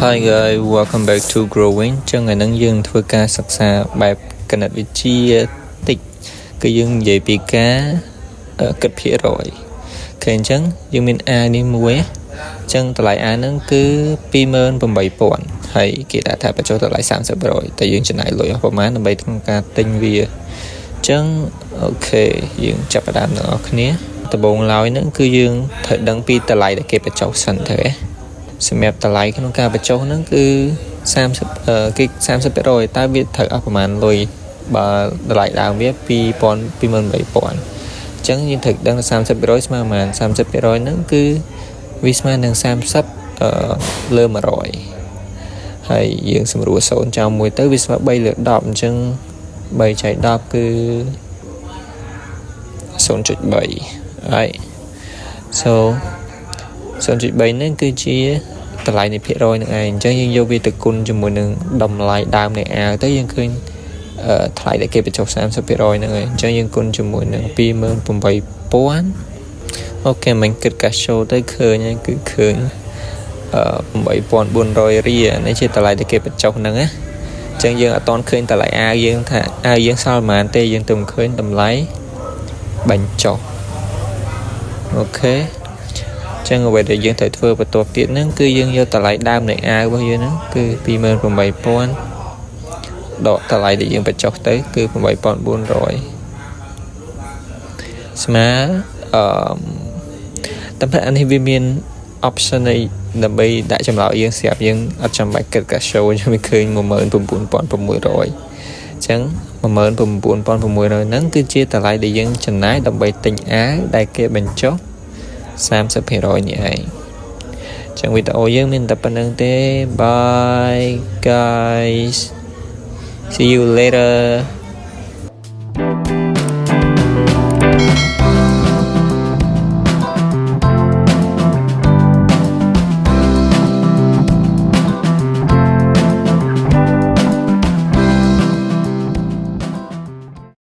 Hi guys, welcome back to Growing ចឹងថ្ងៃនេះយើងធ្វើការសិក្សាបែបគណិតវិទ្យាតិចគឺយើងនិយាយពីការគិតភាគរយឃើញអញ្ចឹងយើងមាន A នេះមួយអញ្ចឹងតម្លៃ A ហ្នឹងគឺ 28,000 ហើយគេដាក់ថាបញ្ចុះតម្លៃ 30% តែយើងចំណាយលុយអស់ប្រហែលដើម្បីក្នុងការទិញវាអញ្ចឹងអូខេយើងចាប់ផ្ដើមទាំងអស់គ្នាដំបូងឡើយហ្នឹងគឺយើងត្រូវដឹងពីតម្លៃដែលគេបញ្ចុះសិនទៅសម្រាប់តម្លៃក្នុងការបញ្ចុះហ្នឹងគឺ30គេ 30% តើវាត្រូវអស់ប្រហែលលុយបើតម្លៃដើមវា28,000 អញ្ចឹងយើងត្រូវដឹងថា 30% ស្មើប្រហែល 30% ហ្នឹងគឺវាស្មើនឹង30លើ100ហើយយើងសម្រួល0ចោលមួយទៅវាស្មើ3លើ10អញ្ចឹង3ចែក10គឺ 0.3 right so 0.3 ហ្នឹងគឺជាតម្លៃនៃភាគរយនឹងឯងអញ្ចឹងយើងយកវាទៅគុណជាមួយនឹងតម្លៃដើមនៃ A ទៅយើងឃើញថ្លៃដែលគេបញ្ចុះ 30% ហ្នឹងហើយអញ្ចឹងយើងគុណជាមួយនឹង 28,000 អូខេមិនគិតកាសចូលទៅឃើញហើយគឺឃើញ8,400 រៀលនេះជាតម្លៃដែលគេបញ្ចុះហ្នឹងណាអញ្ចឹងយើងអត់ទាន់ឃើញតម្លៃ A យើងថា A យើងសល់ប៉ុន្មានទេយើងទៅឃើញតម្លៃបញ្ចុះអូខេចឹងអ្វីដែលយើងត្រូវធ្វើបន្ទាប់ទៀតហ្នឹងគឺយើងយកតម្លៃដើមនៃ A របស់យើងហ្នឹងគឺ 28,000 ដកតម្លៃដែលយើងបញ្ចុះទៅគឺ 8,400 ស្មើតែអានេះវាមាន option នៃដើម្បីដាក់ចម្លើយយើងស្រាប់យើងអត់ចាំបាច់គិតកាសចូលយើងវាឃើញ 19,600 អញ្ចឹង 19,600 ហ្នឹងគឺជាតម្លៃដែលយើងចំណាយដើម្បីទិញ A ដែលគេបញ្ចុះ 30% នេះឯងចឹងវីដេអូយើងមានតែប៉ុណ្្នឹងទេ Bye guys see you later